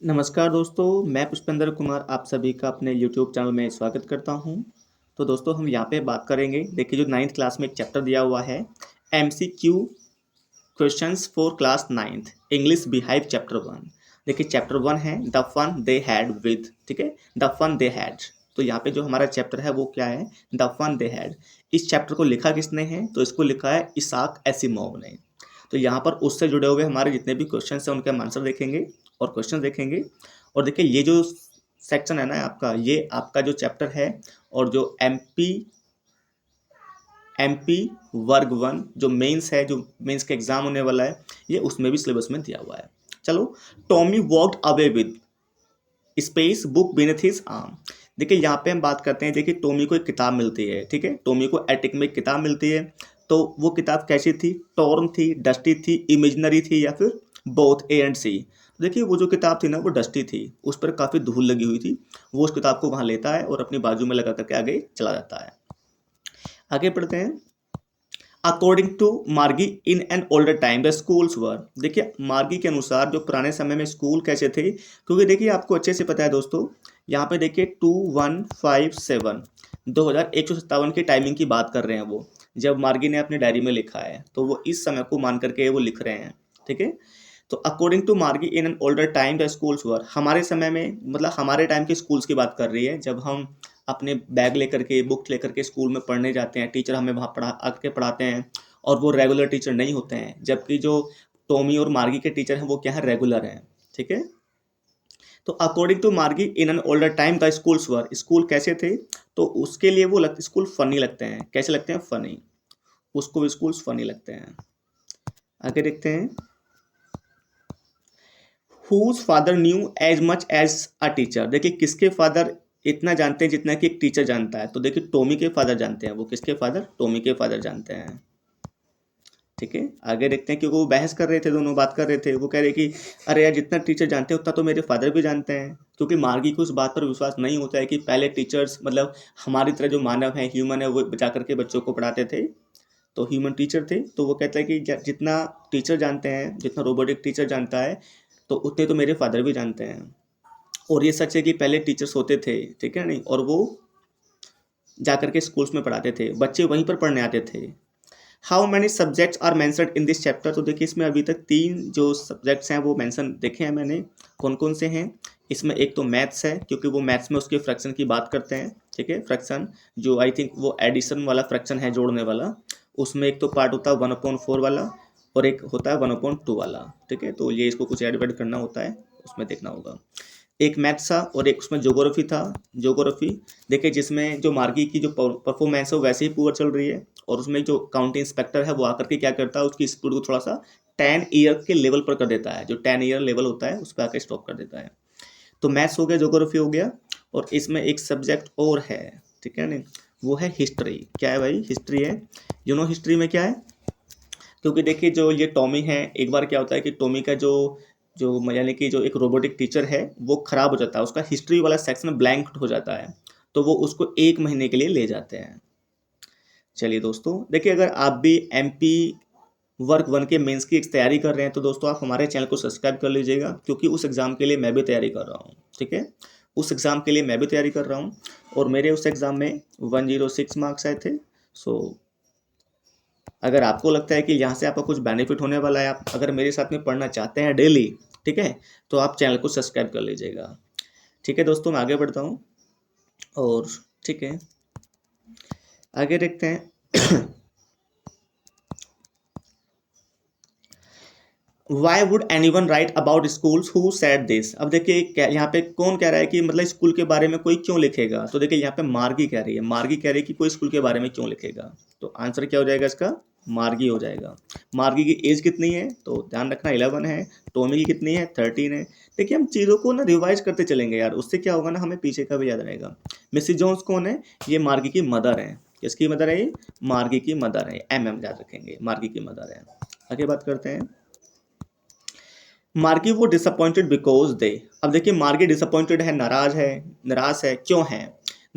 नमस्कार दोस्तों, मैं पुष्पेंद्र कुमार आप सभी का अपने यूट्यूब चैनल में स्वागत करता हूं। तो दोस्तों हम यहाँ पे बात करेंगे। देखिए जो 9th क्लास में एक चैप्टर दिया हुआ है MCQ questions for class 9th English beehive chapter 1। देखिए चैप्टर 1 है the fun they had with, ठीक है, द फन दे हैड। तो यहाँ पे जो हमारा चैप्टर है वो क्या है, द फन दे हैड। इस चैप्टर को लिखा किसने है, तो इसको लिखा है इसाक एसिमोव ने। तो यहाँ पर उससे जुड़े हुए हमारे जितने भी क्वेश्चन हैं उनके हम आंसर देखेंगे और क्वेश्चन देखेंगे। और देखिए ये जो सेक्शन है ना आपका, ये आपका जो चैप्टर है और जो एमपी वर्ग 1 जो मेंस है, जो मेंस का एग्जाम होने वाला है, ये उसमें भी सिलेबस में दिया हुआ है। चलो, Tommy walked away with space book beneath his arm. देखिए यहाँ पे हम बात करते हैं। देखिए टॉमी को एक किताब मिलती है, ठीक है, टॉमी को एटिक में एक किताब मिलती है। तो वो किताब कैसी थी, टॉर्न थी, डस्टी थी, इमेजिनरी थी या फिर बोथ ए एंड सी। देखिए वो जो किताब थी ना वो डस्टी थी, उस पर काफ़ी धूल लगी हुई थी। वो उस किताब को वहाँ लेता है और अपनी बाजू में लगा करके आगे चला जाता है। आगे पढ़ते हैं। अकॉर्डिंग टू मार्गी in an older time the schools वर। देखिए मार्गी के अनुसार जो पुराने समय में स्कूल कैसे थे, क्योंकि देखिए आपको अच्छे से पता है दोस्तों, यहाँ पे देखिए 2157 2157 की टाइमिंग की बात कर रहे हैं वो, जब मार्गी ने अपनी डायरी में लिखा है तो वो इस समय को मान करके वो लिख रहे हैं, ठीक है। तो अकॉर्डिंग टू मार्गी in an older time the schools वर, हमारे समय में मतलब हमारे टाइम के स्कूल्स की बात कर रही है, जब हम अपने बैग लेकर के बुक लेकर के स्कूल में पढ़ने जाते हैं, टीचर हमें वहाँ पढ़ा आके पढ़ाते हैं और वो रेगुलर टीचर नहीं होते हैं, जबकि जो टॉमी और मार्गी के टीचर हैं वो क्या है, रेगुलर हैं, ठीक है। तो अकॉर्डिंग टू मार्गी in an older time the schools were, school कैसे थे, तो उसके लिए वो स्कूल फनी लगते हैं। कैसे लगते हैं, फनी, उसको स्कूल्स फनी लगते हैं। आगे देखते हैं। Whose father knew as much as a teacher. देखिए किसके फादर इतना जानते हैं जितना कि एक टीचर जानता है, तो देखिए टॉमी के फादर जानते हैं। वो किसके फादर, टॉमी के फादर जानते हैं, ठीक है। आगे देखते हैं, क्योंकि वो बहस कर रहे थे, दोनों बात कर रहे थे। वो कह रहे कि अरे यार जितना टीचर जानते हैं उतना तो मेरे फादर भी जानते हैं, क्योंकि मार्गी को उस बात पर विश्वास नहीं होता है कि पहले टीचर्स मतलब हमारी तरह जो मानव है, ह्यूमन है, वो जा करके बच्चों को पढ़ाते थे, तो ह्यूमन टीचर थे। तो वो कहता है कि जितना टीचर जानते हैं, जितना रोबोटिक टीचर जानता है, तो उतने तो मेरे फादर भी जानते हैं। और ये सच है कि पहले टीचर्स होते थे, ठीक है नहीं, और वो जा करके स्कूल्स में पढ़ाते थे, बच्चे वहीं पर पढ़ने आते थे। How many subjects are mentioned in this chapter. तो देखिए इसमें अभी तक 3 जो सब्जेक्ट्स हैं वो मेंशन देखे हैं मैंने। कौन कौन से हैं, इसमें एक तो मैथ्स है, क्योंकि वो मैथ्स में उसके फ्रैक्शन की बात करते हैं, ठीक है। फ्रैक्शन जो आई थिंक वो एडिशन वाला फ्रैक्शन है, जोड़ने वाला। उसमें एक तो पार्ट होता है 1/4 वाला और एक होता है 1/2 वाला, ठीक है। तो ये इसको कुछ ऐड वैड करना होता है, उसमें देखना होगा। एक मैथ्स था और एक उसमें ज्योग्राफी था। ज्योग्राफी देखिए जिसमें जो मार्गी की जो परफॉर्मेंस है वो वैसे ही पुअर चल रही है, और उसमें जो काउंटी इंस्पेक्टर है वो आकर के क्या करता है, उसकी स्पीड को थोड़ा सा 10 ईयर के लेवल पर कर देता है। जो 10 ईयर लेवल होता है उस पर आकर स्टॉप कर देता है। तो मैथ्स हो गया, ज्योग्राफी हो गया, और इसमें एक सब्जेक्ट और है, ठीक है नहीं, वो है हिस्ट्री। क्या है भाई, हिस्ट्री है। हिस्ट्री में क्या है, क्योंकि देखिए जो ये टॉमी है, एक बार क्या होता है कि टॉमी का जो जो यानी कि जो एक रोबोटिक टीचर है वो खराब हो जाता है, उसका हिस्ट्री वाला सेक्शन ब्लैंक हो जाता है, तो वो उसको 1 महीने के लिए ले जाते हैं। चलिए दोस्तों, देखिए अगर आप भी एमपी वर्ग 1 के मेंस की तैयारी कर रहे हैं तो दोस्तों आप हमारे चैनल को सब्सक्राइब कर लीजिएगा, क्योंकि उस एग्ज़ाम के लिए मैं भी तैयारी कर रहा हूँ, ठीक है। उस एग्ज़ाम के लिए मैं भी तैयारी कर रहा हूँ और मेरे उस एग्ज़ाम में 106 मार्क्स आए थे। सो अगर आपको लगता है कि यहाँ से आपका कुछ बेनिफिट होने वाला है, आप अगर मेरे साथ में पढ़ना चाहते हैं डेली, ठीक है, तो आप चैनल को सब्सक्राइब कर लीजिएगा, ठीक है दोस्तों। मैं आगे बढ़ता हूँ और ठीक है, आगे देखते हैं। Why would any one right about schools who said this. अब देखिए यहाँ पे कौन कह रहा है कि मतलब स्कूल के बारे में कोई क्यों लिखेगा, तो देखिए यहाँ पे मार्गी कह रही है, मार्गी कह रही है कि कोई स्कूल के बारे में क्यों लिखेगा। तो आंसर क्या हो जाएगा इसका, मार्गी हो जाएगा। मार्गी की एज कितनी है, तो ध्यान रखना 11 है। टॉमी की कितनी है, 13 है। देखिए हम चीज़ों को ना रिवाइज करते चलेंगे यार, उससे क्या होगा ना, हमें पीछे का भी याद रहेगा। मिसिस जोन्स कौन है, ये मार्गी की मदर है। किसकी मदर है ये, मार्गी की मदर है। याद रखेंगे, मार्गी की मदर है। आगे बात करते हैं। मार्गी वो डिसअपॉइंटेड बिकॉज दे। अब देखिए मार्गी डिसअपॉइंटेड है, नाराज है, निराश है, क्यों है।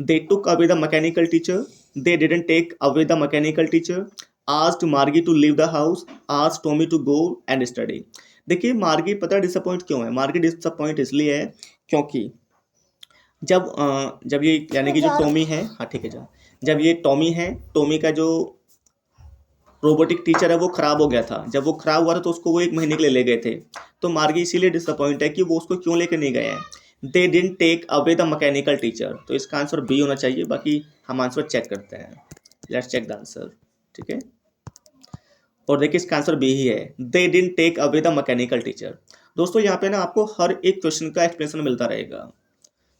They took away the mechanical teacher, they didn't take away the mechanical teacher, asked Margie to leave the house, asked Tommy to go and study. देखिए मार्गी पता है डिसअपॉइंट क्यों है, मार्गी डिसअपॉइंट इसलिए है क्योंकि जब ये यानी कि जो टॉमी है, हाँ ठीक है जा, जब ये टॉमी है, टॉमी का जो रोबोटिक टीचर है वो खराब हो गया था, जब वो खराब हुआ था तो उसको वो 1 महीने के लिए ले गए थे। तो मार्गी इसीलिए डिसअपॉइंट है कि वो उसको क्यों लेके नहीं गए हैं। They didn't take away the mechanical teacher, तो इसका आंसर बी होना चाहिए। बाकी हम आंसर चेक करते हैं, लेट्स चेक द आंसर। ठीक है, और देखिए इसका आंसर बी ही है, they didn't take away the mechanical teacher. दोस्तों यहाँ पे ना आपको हर एक क्वेश्चन का एक्सप्लेनेशन मिलता रहेगा,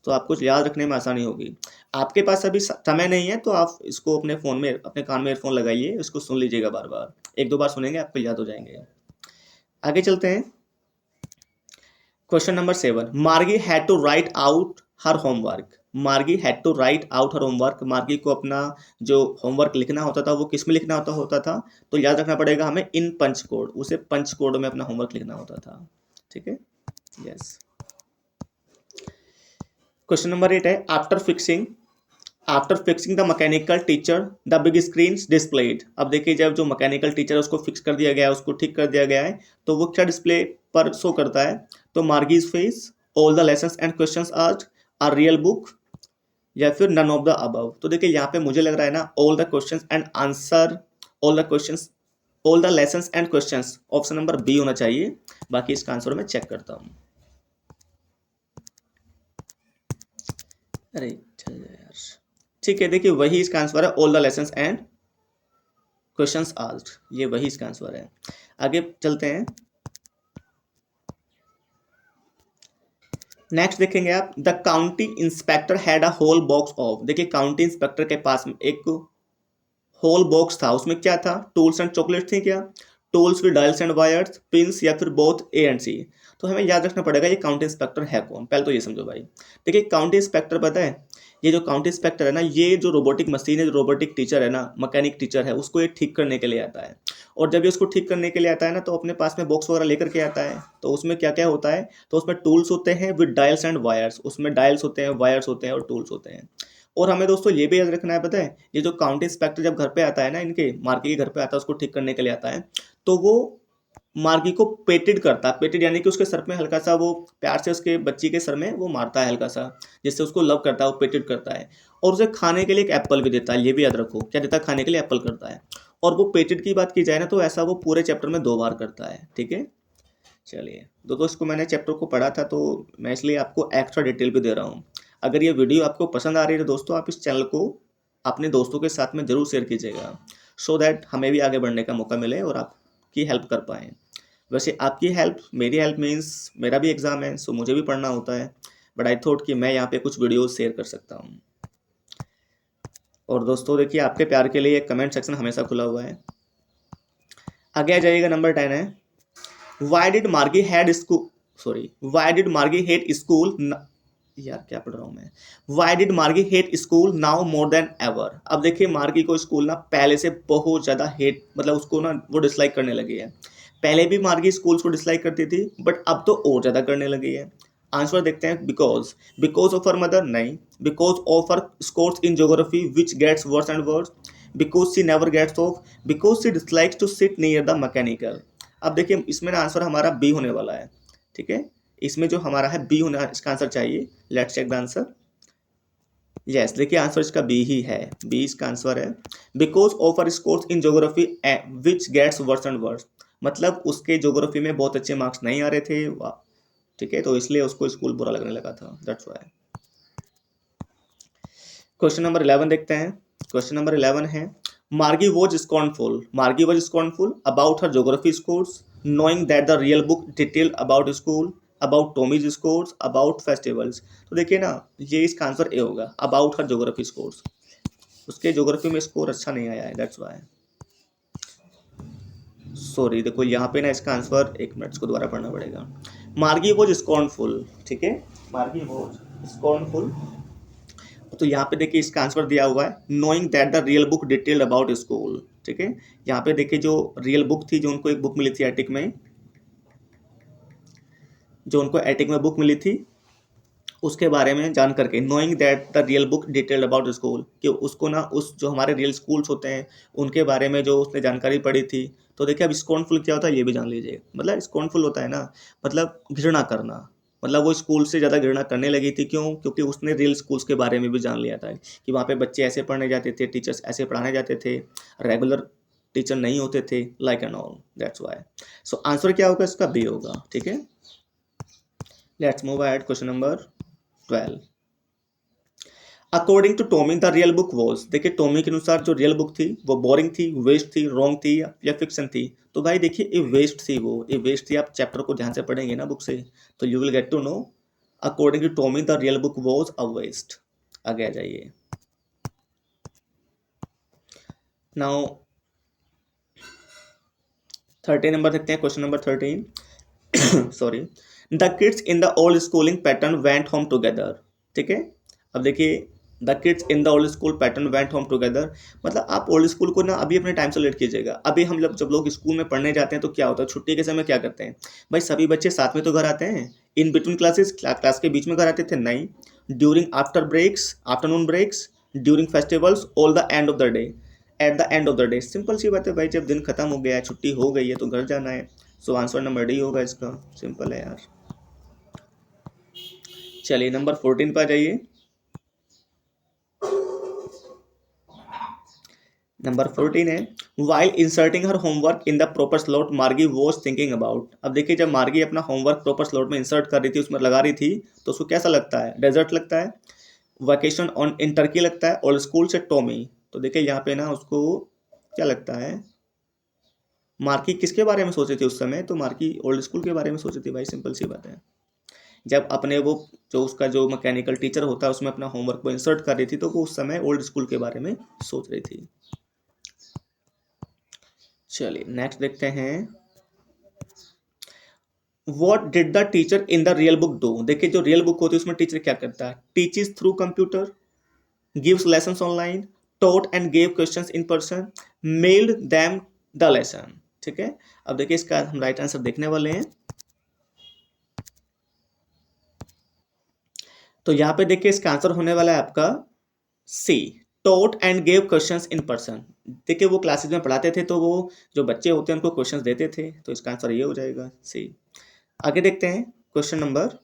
तो आपको याद रखने में आसानी होगी। आपके पास अभी समय नहीं है तो आप इसको अपने फ़ोन में, अपने कान में ईयरफोन लगाइए, इसको सुन लीजिएगा बार बार, 1-2 बार सुनेंगे आपको याद हो जाएंगे। आगे चलते हैं, question number 7। Margie had to write out her homework. Margie had to write out her homework. Margie को अपना जो होमवर्क लिखना होता था वो किस में लिखना होता था, तो याद रखना पड़ेगा हमें इन पंच कोड, उसे पंच कोड में अपना होमवर्क लिखना होता था। ठीक है, यस। क्वेश्चन नंबर 8 है, after fixing the mechanical teacher the big screen displayed. अब देखिए जब जो मैकेनिकल टीचर है उसको फिक्स कर दिया गया है, उसको ठीक कर दिया गया है, तो वो क्या डिस्प्ले पर शो करता है, तो Margie's face, all the lessons and questions asked, a real book, या फिर नन ऑफ द अबव। तो देखिए यहाँ पे मुझे लग रहा है ना all the questions and answer, all the questions, all the lessons and questions, option number B होना चाहिए। बाकी इसका आंसर मैं चेक करता हूँ। अरे चल यार, ठीक है, देखिए वही इसका आंसर है, all the lessons and questions asked, ये वही इसका आंसर है। आगे चलते हैं, नेक्स्ट देखेंगे आप, the county inspector had a whole box of. देखिए काउंटी इंस्पेक्टर के पास में एक होल बॉक्स था, उसमें क्या था, टूल्स एंड चॉकलेट थी क्या, tools with dials and wires, pins, या फिर बोथ ए एंड सी। तो हमें याद रखना पड़ेगा ये काउंटी इंस्पेक्टर है कौन, पहले तो ये समझो भाई। देखिए काउंटी इंस्पेक्टर पता है, ये जो काउंटी इंस्पेक्टर है ना, ये जो रोबोटिक मशीन है, जो रोबोटिक टीचर है ना, मैकेनिक टीचर है, उसको ये ठीक करने के लिए आता है। और जब ये उसको ठीक करने के लिए आता है ना, तो अपने पास में बॉक्स वगैरह लेकर के आता है, तो उसमें क्या क्या होता है, तो उसमें टूल्स होते हैं विद डायल्स एंड वायर्स, उसमें डायल्स होते हैं, वायर्स होते हैं और टूल्स होते हैं। और हमें दोस्तों ये भी याद रखना है, पता है, ये जो काउंटी इंस्पेक्टर जब घर पे आता है ना, इनके मार्गी के घर पे आता है, उसको ठीक करने के लिए आता है, तो वो मार्गी को पेटेड करता है। पेटेड यानी कि उसके सर में हल्का सा वो प्यार से उसके बच्ची के सर में वो मारता है हल्का सा, जिससे उसको लव करता है, वो पेटेड करता है। और उसे खाने के लिए एक एप्पल भी देता है, ये भी याद रखो, क्या देता है, खाने के लिए एप्पल करता है। और वो पेटेड की बात की जाए ना, तो ऐसा वो पूरे चैप्टर में 2 बार करता है। ठीक है, चलिए दोस्तों, इसको मैंने चैप्टर को पढ़ा था तो मैं इसलिए आपको एक्स्ट्रा डिटेल भी दे रहा हूँ। अगर ये वीडियो आपको पसंद आ रही है तो दोस्तों आप इस चैनल को अपने दोस्तों के साथ में ज़रूर शेयर कीजिएगा, सो दैट हमें भी आगे बढ़ने का मौका मिले और आपकी हेल्प कर पाएँ। वैसे आपकी हेल्प, मेरी हेल्प मीन्स मेरा भी एग्ज़ाम है, सो मुझे भी पढ़ना होता है, बट आई थॉट कि मैं यहाँ पे कुछ वीडियोस शेयर कर सकता हूँ। और दोस्तों देखिए आपके प्यार के लिए कमेंट सेक्शन हमेशा खुला हुआ है। आगे आ जाइएगा, नंबर 10 है, वाई डिड मार्गी head school, sorry, why did मार्गी हेट स्कूल, यार क्या पढ़ रहा हूँ मैं, वाई डिड मार्गी hate school now more than ever. अब देखिए मार्गी को स्कूल ना पहले से बहुत ज़्यादा हेट, मतलब उसको ना वो डिसलाइक करने लगी है। पहले भी मार्गी स्कूल्स को डिसलाइक करती थी, बट अब तो और ज़्यादा करने लगी है। आंसर देखते हैं, बिकॉज ऑफ हर मदर, नहीं, because of her scores in geography which gets worse and worse, because she never gets off, because she dislikes to sit near the mechanical. अब देखिए इसमें ना आंसर हमारा बी होने वाला है। ठीक है, इसमें जो हमारा है बी होना इसका आंसर चाहिए। Let's check the answer. Yes, देखिए आंसर इसका बी ही है, बी इसका आंसर है, because of her scores in geography which gets worse and worse, मतलब उसके ज्योग्राफी में बहुत अच्छे मार्क्स नहीं आ रहे थे, ठीक है, तो इसलिए उसको स्कूल बुरा लगने लगा था, दैट्स व्हाई। क्वेश्चन नंबर 11 देखते हैं। क्वेश्चन नंबर 11 है, Margie was scornful, Margie was scornful about her geography scores, knowing that the real book detail about school, about Tommy's scores, about festivals. तो देखिए ना, ये इसका आंसर ए होगा, about her geography scores. उसके geography में score अच्छा नहीं आया है, दैट्स व्हाई। सॉरी, देखो यहाँ पे ना इसका आंसर, एक मिनट इसको दोबारा पढ़ना पड़ेगा। मार्गी वॉज स्कॉर्नफुल, ठीक है, मार्गी वॉज स्कॉर्नफुल, तो यहाँ पे देखिए इसका आंसर दिया हुआ है, knowing that the real book detailed about school. ठीक है, यहाँ पे देखिए जो रियल बुक थी, जो उनको एक बुक मिली थी एटिक में, जो उनको एटिक में बुक मिली थी, उसके बारे में जान करके, knowing that the real book detailed about school, कि उसको ना उस जो हमारे रियल स्कूल्स होते हैं उनके बारे में जो उसने जानकारी पढ़ी थी। तो देखिए अब स्cornful क्या होता है ये भी जान लीजिए। मतलब स्cornful होता है ना, मतलब घृणा करना। मतलब वो स्कूल से ज़्यादा घृणा करने लगी थी, क्यों? क्योंकि उसने रियल स्कूल्स के बारे में भी जान लिया था कि वहाँ पे बच्चे ऐसे पढ़ने जाते थे, टीचर्स ऐसे पढ़ाने जाते थे, रेगुलर टीचर नहीं होते थे, like and all, that's why. So answer क्या होगा इसका? बी होगा। ठीक है, let's move ahead, question number 12। According to Tommy the real book was, देखिए टोमी के अनुसार जो रियल बुक थी वो बोरिंग थी, वेस्ट थी, रॉन्ग थी या फिक्शन थी। तो भाई देखिए ये वेस्ट थी, वो ये वेस्ट थी। आप चैप्टर को ध्यान से पढ़ेंगे ना बुक से तो you will get to know. According to Tommy the real book was a waste. आगे आ जाइए। नाउ 13 नंबर देखते हैं, question number 13। Sorry. The kids in the old schooling pattern went home together. ठीक है, अब देखिए the kids in the old school pattern went home together, मतलब आप ओल्ड स्कूल को ना अभी अपने टाइम से लेट कीजिएगा। अभी हम जब लोग स्कूल में पढ़ने जाते हैं तो क्या होता है, छुट्टी के समय क्या करते हैं भाई, सभी बच्चे साथ में तो घर आते हैं। इन बिटवीन क्लासेस, क्लास के बीच में घर आते थे? नहीं। During after breaks, afternoon breaks, during festivals, all the end of the day, at the end of the day. Simple सी बात है भाई, जब दिन खत्म हो गया है, छुट्टी हो गई है तो घर जाना है। सो आंसर नंबर डी होगा इसका। सिंपल है यार। चलिए नंबर 14 पर आ जाइए। नंबर 14 है, while inserting her homework in the proper slot मार्गी वॉज थिंकिंग अबाउट। अब देखिए जब मार्गी अपना होमवर्क प्रॉपर स्लॉट में इंसर्ट कर रही थी, उसमें लगा रही थी, तो उसको कैसा लगता है? डेजर्ट लगता है, वैकेशन ऑन इन टर्की लगता है, और स्कूल से टॉमी। तो देखिए यहाँ पे ना उसको क्या लगता है, मार्की किसके बारे में सोची थी उस समय? तो मार्की ओल्ड स्कूल के बारे में सोची थी भाई, सिंपल सी बात है। जब अपने वो जो उसका जो मैकेनिकल टीचर होता है उसमें अपना होमवर्क को इंसर्ट कर रही थी तो वो उस समय ओल्ड स्कूल के बारे में सोच रही थी। चलिए नेक्स्ट देखते हैं, what did the teacher in the real book do. देखिए जो रियल बुक होती है उसमें टीचर क्या करता है? टीचिस through computer, gives lessons online, taught and gave questions in person, meld them the lesson. ठीक है, अब देखिए इसका हम राइट आंसर देखने वाले हैं। तो यहाँ पे देखिए इसका आंसर होने वाला है आपका C, taught and gave questions in person. देखिए वो क्लासेस में पढ़ाते थे तो वो जो बच्चे होते हैं उनको क्वेश्चंस देते थे, तो इसका आंसर ये हो जाएगा सी। आगे देखते हैं क्वेश्चन नंबर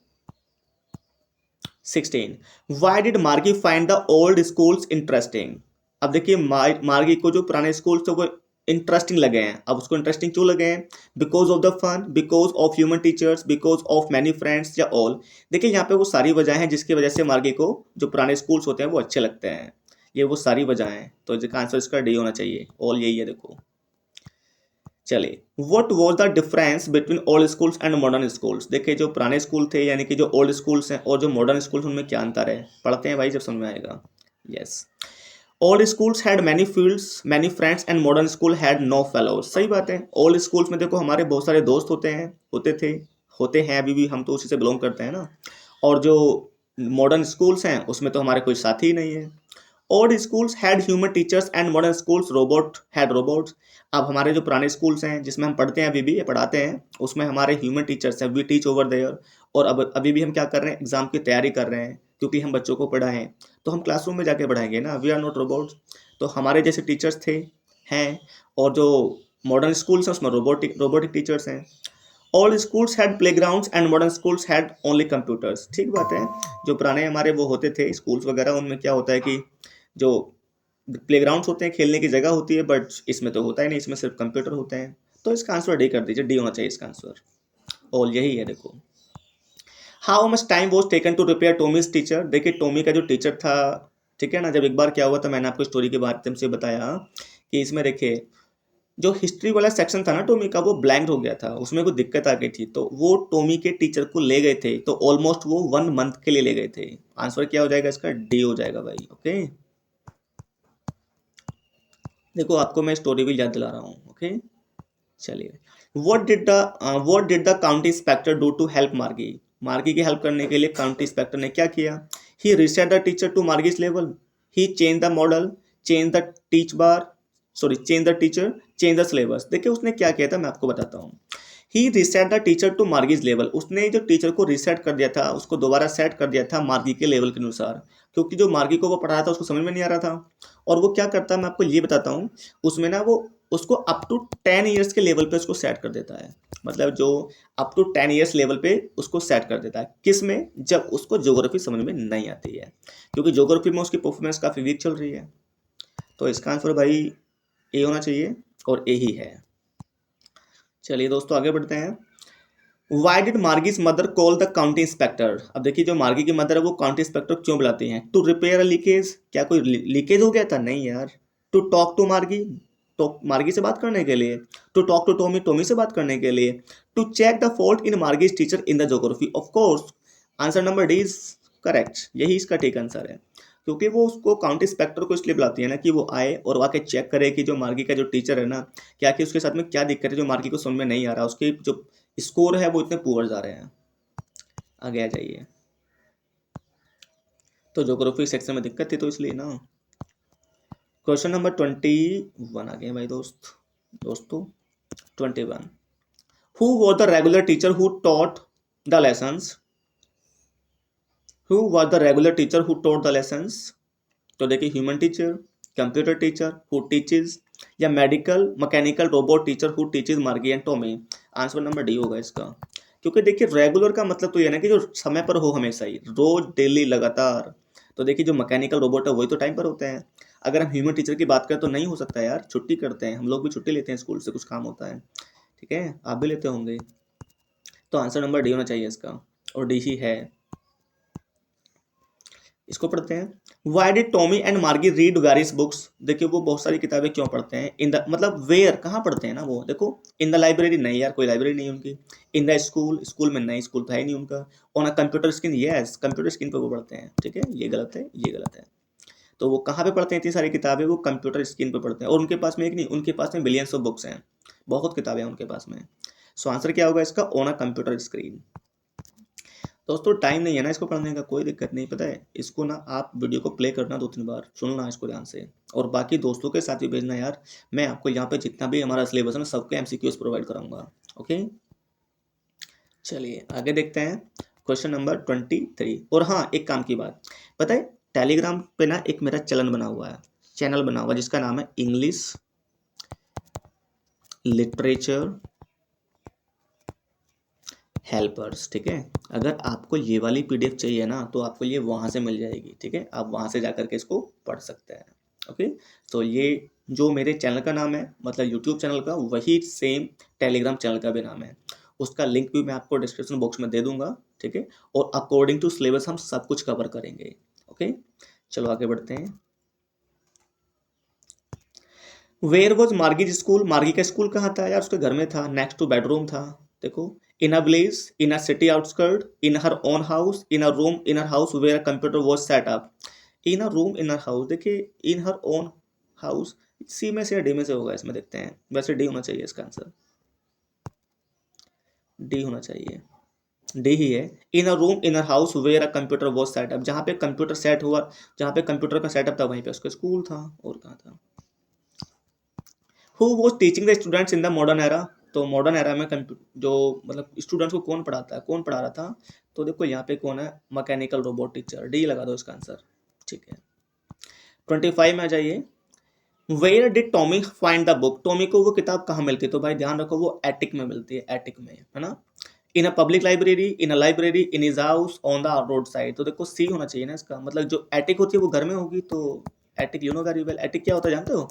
16। वाई डिड मार्गी find the old schools interesting. अब देखिए मार्गी को जो पुराने स्कूल थे वो इंटरेस्टिंग लगे हैं। अब उसको इंटरेस्टिंग क्यों लगे हैं? Because of the fun, because of human teachers, because of many friends, या ऑल। देखिए यहाँ पे वो सारी वजह हैं जिसकी वजह से मार्गी को जो पुराने स्कूल्स होते हैं वो अच्छे लगते हैं। ये वो सारी वजह हैं, तो इसका आंसर इसका डी होना चाहिए। ऑल यही है देखो। चलिए, what was the difference between old schools and modern schools. देखिए जो पुराने स्कूल थे यानी कि जो ओल्ड स्कूल्स हैं और जो मॉडर्न स्कूल्स, उनमें क्या अंतर है? पढ़ते हैं भाई जब समझ में आएगा। Yes, old schools had many fields many friends and modern school had no fellows. सही बात है, ओल्ड स्कूल्स में देखो हमारे बहुत सारे दोस्त होते हैं, होते हैं अभी भी, हम तो उसी से बिलोंग करते हैं ना। और जो मॉडर्न स्कूल्स हैं उसमें तो हमारे कोई साथी ही नहीं है। Old schools had human teachers and modern schools robot had robots. अब हमारे जो पुराने स्कूल्स हैं जिसमें हम पढ़ते हैं, अभी भी ये पढ़ाते हैं, उसमें हमारे ह्यूमन टीचर्स हैं, वी टीच ओवर देयर। और अब अभी भी हम क्या कर रहे हैं? एग्जाम की तैयारी कर रहे हैं, क्योंकि हम बच्चों को पढ़ाएं तो हम क्लासरूम में जाके पढ़ाएंगे ना, वी आर नॉट रोबोट्स। तो हमारे जैसे टीचर्स थे, हैं। और जो मॉडर्न स्कूल्स हैं उसमें रोबोटिक रोबोटिक टीचर्स हैं। All schools had playgrounds and modern schools had only computers. ठीक बात है, जो पुराने हमारे वो होते थे स्कूल्स वगैरह, उनमें क्या होता है कि जो प्लेग्राउंड्स होते हैं, खेलने की जगह होती है, बट इसमें तो होता ही नहीं, इसमें सिर्फ कंप्यूटर होते हैं। तो इसका आंसर डी कर दीजिए, डी होना चाहिए इसका आंसर। और यही है देखो। How much time was taken to repair Tommy's teacher. देखिए टोमी का जो टीचर था, ठीक है ना, जब एक बार क्या हुआ था, मैंने आपको स्टोरी के माध्यम से बताया कि इसमें देखिए जो हिस्ट्री वाला सेक्शन था ना टोमी का, वो ब्लैंक हो गया था, उसमें कोई दिक्कत आ गई थी, तो वो टोमी के टीचर को ले गए थे, तो ऑलमोस्ट वो 1 मंथ के लिए ले गए थे। आंसर क्या हो जाएगा इसका? डी हो जाएगा भाई। ओके, देखो आपको मैं स्टोरी भी याद दिला रहा हूँ। ओके, चलिए, what did the county inspector do to help Margie. Margie की हेल्प करने के लिए काउंटी इंस्पेक्टर ने क्या किया? He reset the teacher to Margie's level, he change the model, change the teach bar, sorry change the teacher, change the syllabus. देखिए उसने क्या किया था, मैं आपको बताता हूँ। He reset the teacher to Margie's level, उसने जो टीचर को रिसेट कर दिया था, उसको दोबारा सेट कर दिया था मार्गी के लेवल के अनुसार, क्योंकि जो मार्गी को वो पढ़ा रहा था उसको समझ में नहीं आ रहा था। और वो क्या करता है मैं आपको ये बताता हूँ, उसमें ना वो उसको अप टू 10 ईयर्स के लेवल पे उसको सेट कर देता है, मतलब जो अप टू 10 ईयर्स लेवल पे उसको सेट कर देता है। किस में? जब उसको ज्योग्राफी समझ में नहीं आती है, क्योंकि ज्योग्राफी में उसकी परफॉर्मेंस काफ़ी वीक चल रही है। तो इसका आंसर भाई ए होना चाहिए, और ए ही है। चलिए दोस्तों आगे बढ़ते हैं। Why did Margie's mother call the county inspector? अब देखिए जो मार्गी की मदर है वो काउंटी इंस्पेक्टर क्यों बुलाती हैं? टू रिपेयर अ लीकेज, क्या कोई लीकेज हो गया था? नहीं यार। टू टॉक टू मार्गी, तो मार्गी से बात करने के लिए। To talk to Tommy, Tommy से बात करने के लिए। To check the fault in Margie's teacher in the geography. Of course answer number D is correct, यही इसका ठीक आंसर है, क्योंकि वो उसको काउंटी इंस्पेक्टर को इसलिए बुलाती है ना कि वो आए और आके चेक करे कि जो मार्गी का जो टीचर है ना, क्या कि उसके साथ में क्या दिक्कत है जो मार्गी को समझ में नहीं आ रहा, उसके जो स्कोर है वो इतने पुअर जा रहे हैं। आगे आ जाइए। तो ज्योग्राफी सेक्शन में दिक्कत थी तो इसलिए ना। क्वेश्चन नंबर 21 आ गए भाई दोस्तों 21। Who was the regular teacher who taught the lessons? Who was the regular teacher who taught the lessons? तो देखिए human teacher, computer teacher who teaches, या medical mechanical robot teacher who teaches Margie and Tommy. Answer number D होगा इसका, क्योंकि देखिए regular का मतलब तो ये ना कि जो समय पर हो हमेशा ही, रोज डेली लगातार। तो देखिए जो मैकेनिकल रोबोट है वही तो टाइम पर होते हैं। अगर हम ह्यूमन टीचर की बात करें तो नहीं हो सकता यार, छुट्टी करते हैं हम लोग भी, छुट्टी लेते हैं स्कूल से, कुछ काम होता है, ठीक है, आप भी लेते होंगे। तो आंसर नंबर डी होना चाहिए इसका, और डी ही है। इसको पढ़ते हैं। वाई डिड टॉमी एंड मार्गी रीड वेरियस बुक्स? देखिए वो बहुत सारी किताबें क्यों पढ़ते हैं? इन द मतलब वेयर, कहाँ पढ़ते हैं ना वो, देखो इन द लाइब्रेरी, नहीं यार कोई लाइब्रेरी नहीं उनकी। इन द स्कूल, स्कूल में नहीं, स्कूल तो है नहीं उनका। On a computer screen, yes computer screen पर वो पढ़ते हैं, ठीक है, ये गलत है, ये गलत है। तो वो कहाँ पे पढ़ते हैं इतनी सारी किताबें? वो कंप्यूटर स्क्रीन पर पढ़ते हैं, और उनके पास में एक नहीं, उनके पास में बिलियंस ऑफ बुक्स हैं, बहुत किताबें हैं उनके पास में। सो आंसर क्या होगा इसका? On a computer screen. दोस्तों टाइम नहीं है ना इसको पढ़ने का, कोई दिक्कत नहीं, पता है इसको ना, आप वीडियो को प्ले करना 2-3 बार, सुनना इसको ध्यान से, और बाकी दोस्तों के साथ भी भेजना यार। मैं आपको यहाँ पे जितना भी हमारा सिलेबस है ना, सबके एमसीक्यूज प्रोवाइड कराऊंगा। ओके चलिए आगे देखते हैं। Question number 23। और हाँ एक काम की बात, पता है टेलीग्राम पे ना एक मेरा चैनल बना हुआ है, चैनल बना हुआ है जिसका नाम है इंग्लिश लिटरेचर हेल्पर्स, ठीक है। अगर आपको ये वाली पीडीएफ चाहिए ना तो आपको ये वहाँ से मिल जाएगी, ठीक है, आप वहाँ से जा करके इसको पढ़ सकते हैं। ओके तो ये जो मेरे चैनल का नाम है, मतलब यूट्यूब चैनल का, वही सेम टेलीग्राम चैनल का भी नाम है, उसका लिंक भी मैं आपको डिस्क्रिप्शन बॉक्स में दे दूंगा, ठीक है। और अकॉर्डिंग टू सिलेबस हम सब कुछ कवर करेंगे। ओके चलो आगे बढ़ते हैं। वेयर वॉज मार्गी स्कूल? मार्गी का स्कूल कहाँ था यार? उसके घर में था, नेक्स्ट टू बेडरूम था। देखो in a village, in a city outskirt, in her own house, in a room in her house where computer was set up. In a room in her house, देखिए in her own house, सी में से या D में से होगा इसमें, देखते हैं, वैसे डी होना चाहिए इसका आंसर, डी होना चाहिए, डी ही है। In a room in her house where a computer was set up, जहाँ पे कंप्यूटर सेट हुआ, जहाँ पे कंप्यूटर का सेटअप था वहीं पे उसका स्कूल था, और कहाँ था। Who was teaching the students in the modern era? तो मॉडर्न एरा में जो मतलब स्टूडेंट्स को कौन पढ़ाता है, कौन पढ़ा रहा था? तो देखो यहाँ पे कौन है, मैकेनिकल रोबोट टीचर, डी लगा दो इसका आंसर, ठीक है। 25 में आ जाइए। Where did Tommy find the book? Tommy को वो किताब कहाँ मिलती है? तो भाई ध्यान रखो वो एटिक में मिलती है, एटिक में, है ना। In a public library, in a library, in his house, on the road side. तो देखो सी होना चाहिए ना इसका, मतलब जो एटिक होती है वो घर में होगी, तो attic you know very well. Attic क्या होता है जानते हो?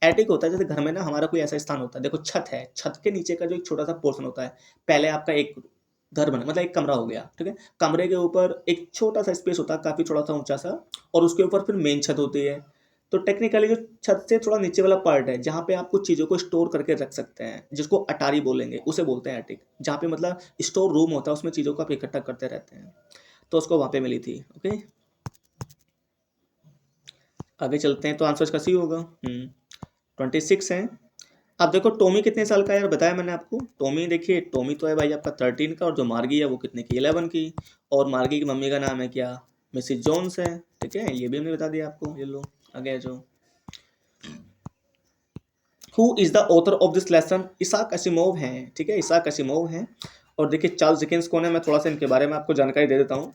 एटिक होता है जैसे घर में ना हमारा कोई ऐसा स्थान होता है, देखो छत है, छत के नीचे का जो एक छोटा सा पोर्शन होता है, पहले आपका एक घर बना, मतलब एक कमरा हो गया, ठीक है, कमरे के ऊपर एक छोटा सा स्पेस होता है, काफी थोड़ा सा ऊंचा सा, और उसके ऊपर फिर मेन छत होती है। तो टेक्निकली जो छत से थोड़ा नीचे वाला पार्ट है, जहाँ पे आप कुछ चीज़ों को स्टोर करके रख सकते हैं, जिसको अटारी बोलेंगे, उसे बोलते हैं एटिक, जहाँ पे मतलब स्टोर रूम होता है, उसमें चीज़ों को आप इकट्ठा करते रहते हैं, तो उसको वहाँ पे मिली थी। ओके आगे चलते हैं, तो आंसर इसका सी होगा। 26 है। अब देखो टॉमी कितने साल का है यार, बताया मैंने आपको, टॉमी देखिए, टॉमी तो है भाई आपका 13 का, और जो मार्गी है वो कितने की, 11 की, और मार्गी की मम्मी का नाम है क्या, मिसिस जोन्स है, ठीक है, ये भी हमने बता दिया आपको। ये लो आगे आ जाओ। Who is the author of this lesson? Isaac Asimov हैं, ठीक है, इसाक असिमोव हैं। और देखिए चार्ल्स डिकेंस कौन है, मैं थोड़ा सा इनके बारे में आपको जानकारी दे देता हूँ।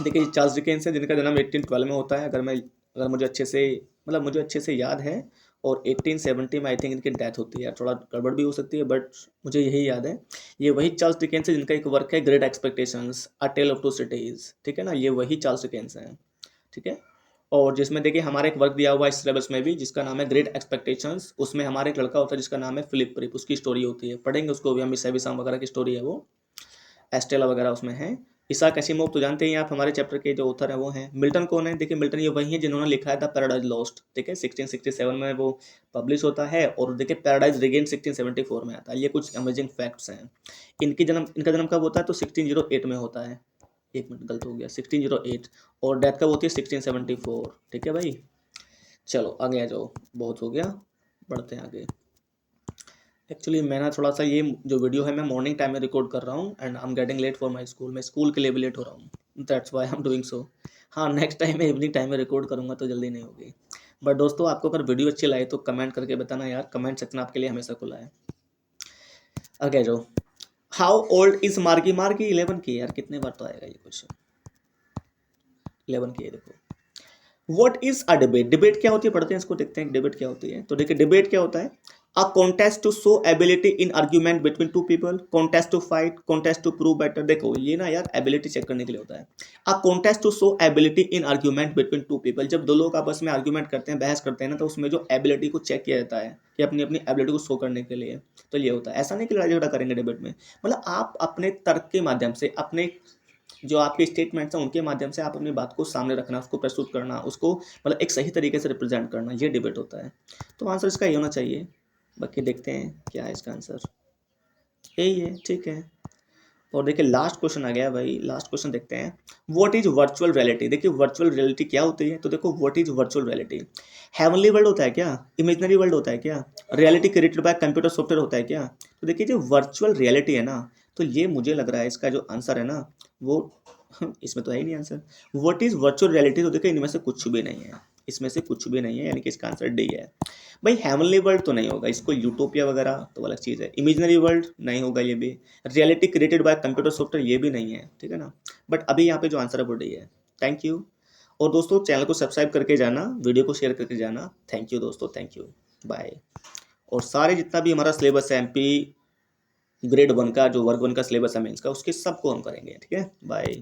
देखिए चार्ल्स डिकेंस है जिनका जन्म 1812 में होता है, अगर मुझे अच्छे से याद है, और 1870 में आई थिंक इनकी डेथ होती है, थोड़ा गड़बड़ भी हो सकती है बट मुझे यही याद है। ये वही चार्ल्स डिकेंस है जिनका एक वर्क है Great Expectations, a Tale of Two Cities, ठीक है ना, ये वही चार्ल्स डिकेंस हैं, ठीक है। और जिसमें देखिए हमारा एक वर्क दिया हुआ है इस सिलेबस में भी जिसका नाम है ग्रेट एक्सपेक्टेशंस, उसमें हमारा एक लड़का होता है जिसका नाम है फिलिप प्रिप, उसकी स्टोरी होती है, पढ़ेंगे उसको भी हम, विसाम वगैरह की स्टोरी है वो, एस्टेला वगैरह उसमें है। इसाक असिमोव तो जानते ही आप, हमारे चैप्टर के जो ऑथर है वो हैं। मिल्टन कौन है, देखिए मिल्टन ये वही है जिन्होंने लिखा है द पैराडाइज लॉस्ट, ठीक है, 1667 में वो पब्लिश होता है, और देखिए पैराडाइज रिगेन 1674 में आता है। ये कुछ अमेजिंग फैक्ट्स हैं। इनका जन्म कब होता है, तो 1608 में होता है, एक मिनट गलत हो गया, 1608, और डेथ कब होती है, 1674, ठीक है भाई। चलो आगे आ जाओ, बहुत हो गया, बढ़ते हैं आगे। एक्चुअली मैं ना थोड़ा सा ये जो वीडियो है मैं मॉर्निंग टाइम में रिकॉर्ड कर रहा हूँ and I am getting late for my school, मैं स्कूल के लिए भी लेट हो रहा हूँ, that's why I am doing so. हाँ नेक्स्ट टाइम मैं इवनिंग टाइम में रिकॉर्ड करूँगा तो जल्दी नहीं होगी। बट दोस्तों आपको अगर वीडियो अच्छी लगे तो कमेंट करके बताना यार, कमेंट सेक्शन आपके लिए हमेशा खुला है। आगे जाओ। हाउ ओल्ड इज मार्गी? मार्गी 11 की, यार कितने बार तो आएगा ये क्वेश्चन, 11 की है देखो। What is a debate? Debate क्या होती है, पढ़ते हैं इसको, देखते हैं डिबेट क्या होती है। तो देखिए डिबेट क्या होता है, a contest to show ability in argument between two people, contest to fight, contest to prove better. देखो ये ना यार एबिलिटी चेक करने के लिए होता है। A contest to show ability in argument between two people, जब दो लोग आपस में आर्ग्यूमेंट करते हैं, बहस करते हैं ना, तो उसमें जो एबिलिटी को चेक किया जाता है कि अपनी अपनी एबिलिटी को शो करने के लिए, तो ये होता है। ऐसा नहीं कि लड़ाई झगड़ा करेंगे डिबेट में, मतलब आप अपने तर्क के माध्यम से, अपने जो आपके स्टेटमेंट्स हैं उनके माध्यम से आप अपनी बात को सामने रखना, उसको प्रस्तुत करना, उसको मतलब एक सही तरीके से रिप्रेजेंट करना, ये डिबेट होता है। तो आंसर इसका ये होना चाहिए। बाकी देखते हैं क्या है इसका आंसर, यही है, ठीक है। और देखिए लास्ट क्वेश्चन आ गया भाई, लास्ट क्वेश्चन देखते हैं। What is virtual reality? देखिए वर्चुअल रियलिटी क्या होती है, तो देखो what is virtual reality, heavenly world होता है क्या, इमेजिनरी वर्ल्ड होता है क्या, reality created by computer software होता है क्या? तो देखिए जो वर्चुअल रियलिटी है ना, तो ये मुझे लग रहा है इसका जो आंसर है ना वो इसमें तो है ही नहीं answer. What is virtual reality? तो देखिए इनमें से कुछ भी नहीं है, इसमें से कुछ भी नहीं है, यानी कि इसका आंसर डी है भाई। हेवनली वर्ल्ड तो नहीं होगा, इसको यूटोपिया वगैरह तो अलग चीज़ है। इमेजिनरी वर्ल्ड नहीं होगा ये भी। Reality created by computer software ये भी नहीं है, ठीक है ना। बट अभी यहाँ पे जो आंसर है वो डी है। Thank you. और दोस्तों चैनल को सब्सक्राइब करके जाना, वीडियो को शेयर करके जाना। थैंक यू दोस्तों, थैंक यू, बाय। और सारे जितना भी हमारा सिलेबस है MP ग्रेड 1 का, जो वर्ग 1 का सिलेबस है मेंस का, उसके सबको हम करेंगे, ठीक है, बाय।